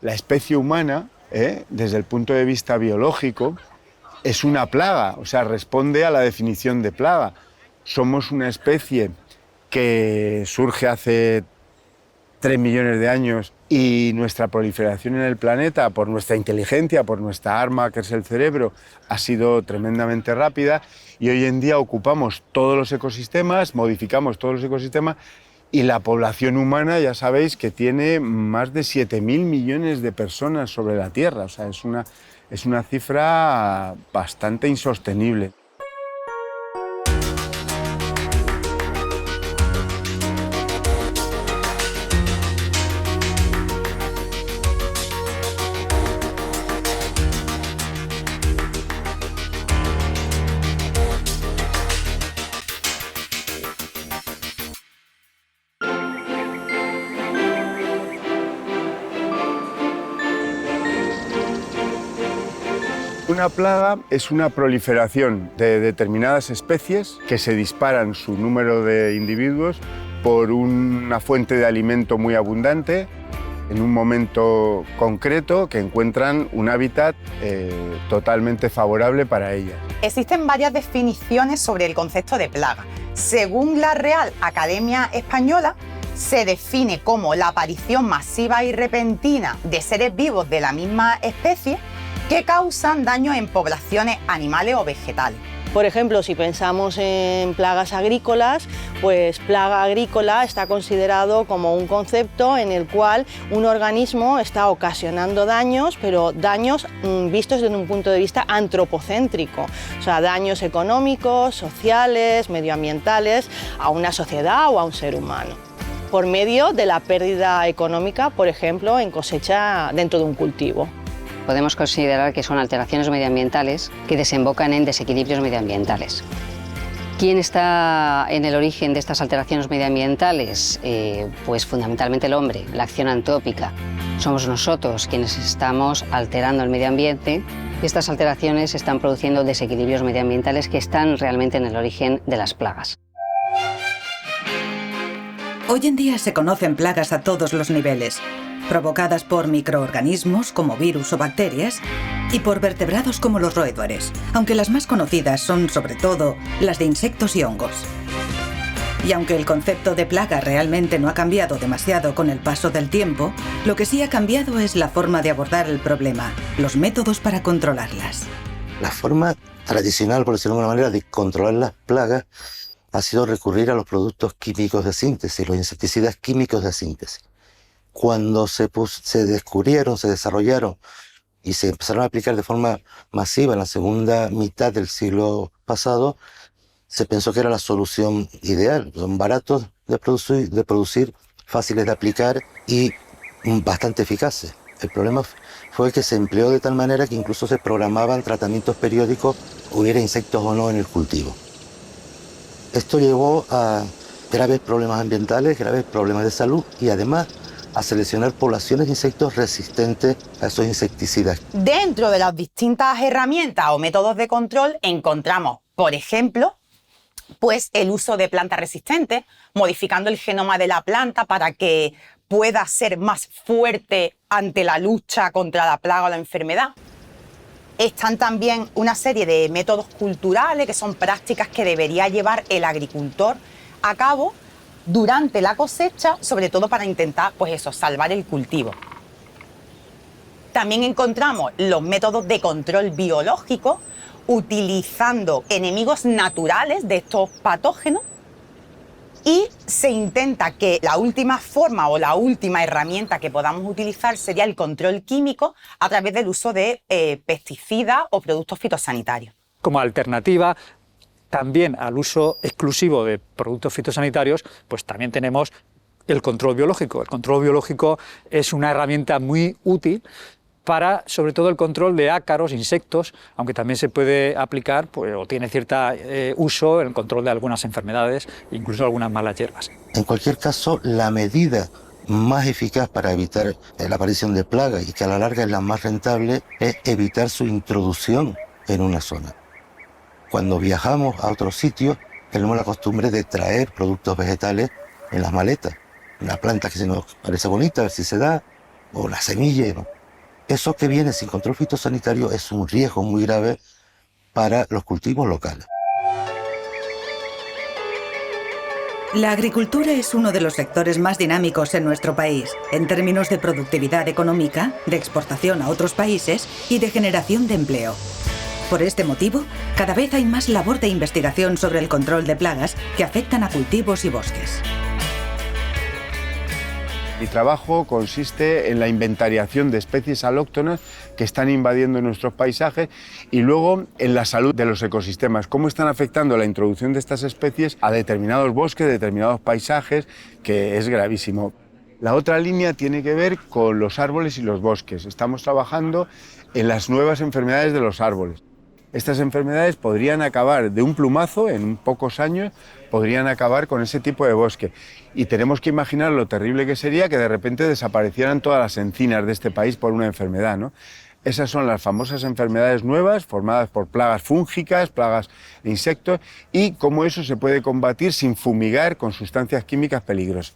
La especie humana, desde el punto de vista biológico, es una plaga, o sea, responde a la definición de plaga. Somos una especie que surge hace 3 millones de años y nuestra proliferación en el planeta, por nuestra inteligencia, por nuestra arma que es el cerebro, ha sido tremendamente rápida y hoy en día ocupamos todos los ecosistemas, modificamos todos los ecosistemas y la población humana, ya sabéis, que tiene más de 7.000 millones de personas sobre la Tierra. O sea, es una cifra bastante insostenible. Una plaga es una proliferación de determinadas especies que se disparan su número de individuos por una fuente de alimento muy abundante en un momento concreto que encuentran un hábitat totalmente favorable para ellas. Existen varias definiciones sobre el concepto de plaga. Según la Real Academia Española, se define como la aparición masiva y repentina de seres vivos de la misma especie que causan daño en poblaciones animales o vegetales. Por ejemplo, si pensamos en plagas agrícolas, pues plaga agrícola está considerado como un concepto en el cual un organismo está ocasionando daños, pero daños vistos desde un punto de vista antropocéntrico, o sea, daños económicos, sociales, medioambientales a una sociedad o a un ser humano, por medio de la pérdida económica, por ejemplo, en cosecha dentro de un cultivo. Podemos considerar que son alteraciones medioambientales que desembocan en desequilibrios medioambientales. ¿Quién está en el origen de estas alteraciones medioambientales? Pues fundamentalmente el hombre, la acción antrópica. Somos nosotros quienes estamos alterando el medio ambiente y estas alteraciones están produciendo desequilibrios medioambientales que están realmente en el origen de las plagas. Hoy en día se conocen plagas a todos los niveles, provocadas por microorganismos como virus o bacterias y por vertebrados como los roedores, aunque las más conocidas son sobre todo las de insectos y hongos. Y aunque el concepto de plaga realmente no ha cambiado demasiado con el paso del tiempo, lo que sí ha cambiado es la forma de abordar el problema, los métodos para controlarlas. La forma tradicional, por decirlo de alguna manera, de controlar las plagas ha sido recurrir a los productos químicos de síntesis, los insecticidas químicos de síntesis. Cuando se descubrieron, se desarrollaron y se empezaron a aplicar de forma masiva en la segunda mitad del siglo pasado, se pensó que era la solución ideal. Son baratos de producir, fáciles de aplicar y bastante eficaces. El problema fue que se empleó de tal manera que incluso se programaban tratamientos periódicos, hubiera insectos o no en el cultivo. Esto llevó a graves problemas ambientales, graves problemas de salud y además a seleccionar poblaciones de insectos resistentes a esos insecticidas. Dentro de las distintas herramientas o métodos de control encontramos, por ejemplo, pues el uso de plantas resistentes, modificando el genoma de la planta para que pueda ser más fuerte ante la lucha contra la plaga o la enfermedad. Están también una serie de métodos culturales, que son prácticas que debería llevar el agricultor a cabo durante la cosecha, sobre todo para intentar, pues eso, salvar el cultivo. También encontramos los métodos de control biológico, utilizando enemigos naturales de estos patógenos, y se intenta que la última forma o la última herramienta que podamos utilizar sería el control químico a través del uso de pesticidas o productos fitosanitarios. Como alternativa también al uso exclusivo de productos fitosanitarios, pues también tenemos el control biológico. El control biológico es una herramienta muy útil para, sobre todo, el control de ácaros, insectos, aunque también se puede aplicar, pues, o tiene cierto uso en el control de algunas enfermedades, incluso algunas malas hierbas. En cualquier caso, la medida más eficaz para evitar la aparición de plagas y que a la larga es la más rentable es evitar su introducción en una zona. Cuando viajamos a otros sitios, tenemos la costumbre de traer productos vegetales en las maletas. Una planta que se nos parece bonita, a ver si se da, o la semilla, ¿no? Eso que viene sin control fitosanitario es un riesgo muy grave para los cultivos locales. La agricultura es uno de los sectores más dinámicos en nuestro país, en términos de productividad económica, de exportación a otros países y de generación de empleo. Por este motivo, cada vez hay más labor de investigación sobre el control de plagas que afectan a cultivos y bosques. Mi trabajo consiste en la inventariación de especies alóctonas que están invadiendo nuestros paisajes y luego en la salud de los ecosistemas, cómo están afectando la introducción de estas especies a determinados bosques, determinados paisajes, que es gravísimo. La otra línea tiene que ver con los árboles y los bosques. Estamos trabajando en las nuevas enfermedades de los árboles. Estas enfermedades podrían acabar de un plumazo, en pocos años, podrían acabar con ese tipo de bosque. Y tenemos que imaginar lo terrible que sería que de repente desaparecieran todas las encinas de este país por una enfermedad, ¿no? Esas son las famosas enfermedades nuevas, formadas por plagas fúngicas, plagas de insectos, y cómo eso se puede combatir sin fumigar con sustancias químicas peligrosas.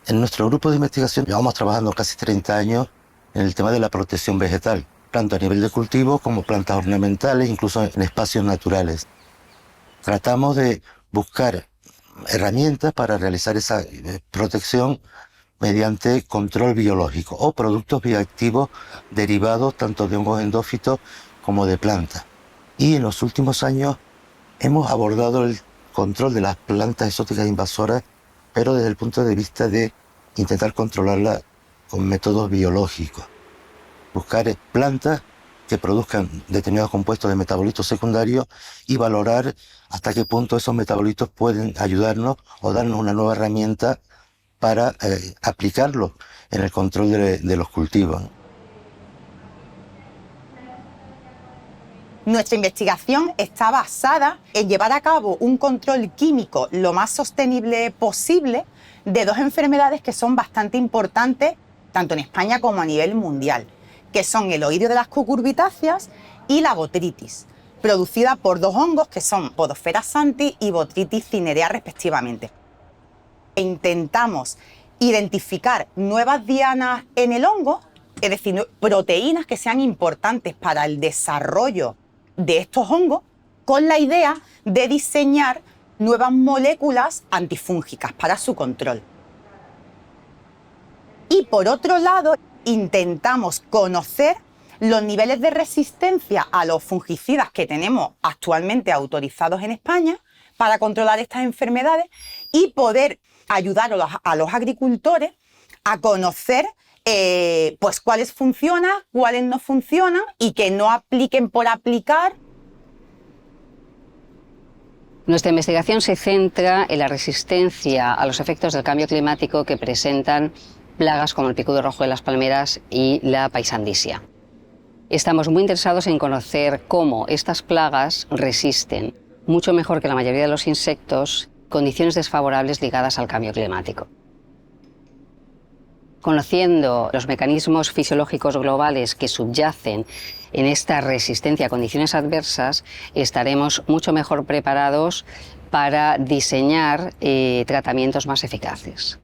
En nuestro grupo de investigación llevamos trabajando casi 30 años en el tema de la protección vegetal, tanto a nivel de cultivo como plantas ornamentales, incluso en espacios naturales. Tratamos de buscar herramientas para realizar esa protección mediante control biológico o productos bioactivos derivados tanto de hongos endófitos como de plantas. Y en los últimos años hemos abordado el control de las plantas exóticas invasoras, pero desde el punto de vista de intentar controlarlas con métodos biológicos. Buscar plantas que produzcan determinados compuestos de metabolitos secundarios y valorar hasta qué punto esos metabolitos pueden ayudarnos o darnos una nueva herramienta para aplicarlo en el control de los cultivos. Nuestra investigación está basada en llevar a cabo un control químico lo más sostenible posible de dos enfermedades que son bastante importantes tanto en España como a nivel mundial, que son el oidio de las cucurbitáceas y la botrytis, producida por dos hongos que son Podophera santi y Botrytis cinerea respectivamente. Intentamos identificar nuevas dianas en el hongo, es decir, proteínas que sean importantes para el desarrollo de estos hongos, con la idea de diseñar nuevas moléculas antifúngicas para su control. Y por otro lado, intentamos conocer los niveles de resistencia a los fungicidas que tenemos actualmente autorizados en España para controlar estas enfermedades y poder ayudar a los agricultores a conocer pues cuáles funcionan, cuáles no funcionan y que no apliquen por aplicar. Nuestra investigación se centra en la resistencia a los efectos del cambio climático que presentan plagas como el picudo rojo de las palmeras y la paisandisia. Estamos muy interesados en conocer cómo estas plagas resisten mucho mejor que la mayoría de los insectos condiciones desfavorables ligadas al cambio climático. Conociendo los mecanismos fisiológicos globales que subyacen en esta resistencia a condiciones adversas, estaremos mucho mejor preparados para diseñar tratamientos más eficaces.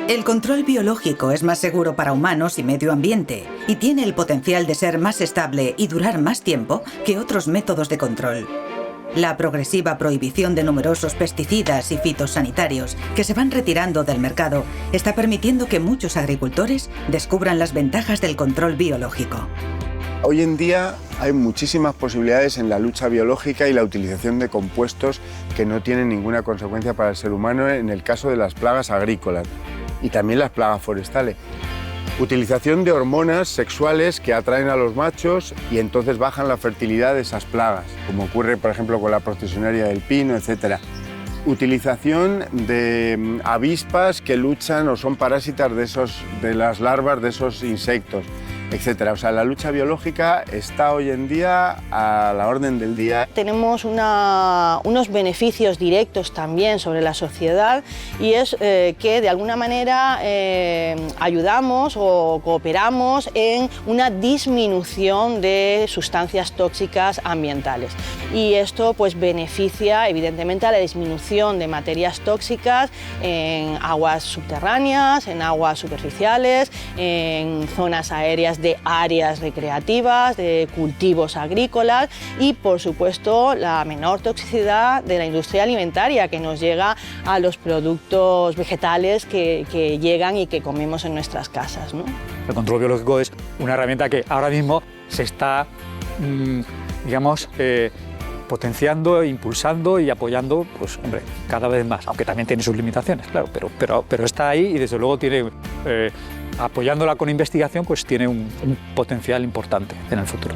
El control biológico es más seguro para humanos y medio ambiente y tiene el potencial de ser más estable y durar más tiempo que otros métodos de control. La progresiva prohibición de numerosos pesticidas y fitosanitarios que se van retirando del mercado está permitiendo que muchos agricultores descubran las ventajas del control biológico. Hoy en día hay muchísimas posibilidades en la lucha biológica y la utilización de compuestos que no tienen ninguna consecuencia para el ser humano en el caso de las plagas agrícolas y también las plagas forestales. Utilización de hormonas sexuales que atraen a los machos y entonces bajan la fertilidad de esas plagas, como ocurre por ejemplo con la procesionaria del pino, etc. Utilización de avispas que luchan o son parásitas de las larvas de esos insectos. etcétera. O sea, la lucha biológica está hoy en día a la orden del día. Tenemos unos beneficios directos también sobre la sociedad, y es que de alguna manera ayudamos o cooperamos en una disminución de sustancias tóxicas ambientales. Y esto pues beneficia evidentemente a la disminución de materias tóxicas en aguas subterráneas, en aguas superficiales, en zonas aéreas de áreas recreativas, de cultivos agrícolas, y por supuesto la menor toxicidad de la industria alimentaria que nos llega a los productos vegetales que llegan y que comemos en nuestras casas, ¿no? El control biológico es una herramienta que ahora mismo se está, digamos, potenciando, impulsando y apoyando, pues hombre, cada vez más, aunque también tiene sus limitaciones, claro, pero está ahí y desde luego tiene, apoyándola con investigación, pues tiene un potencial importante en el futuro.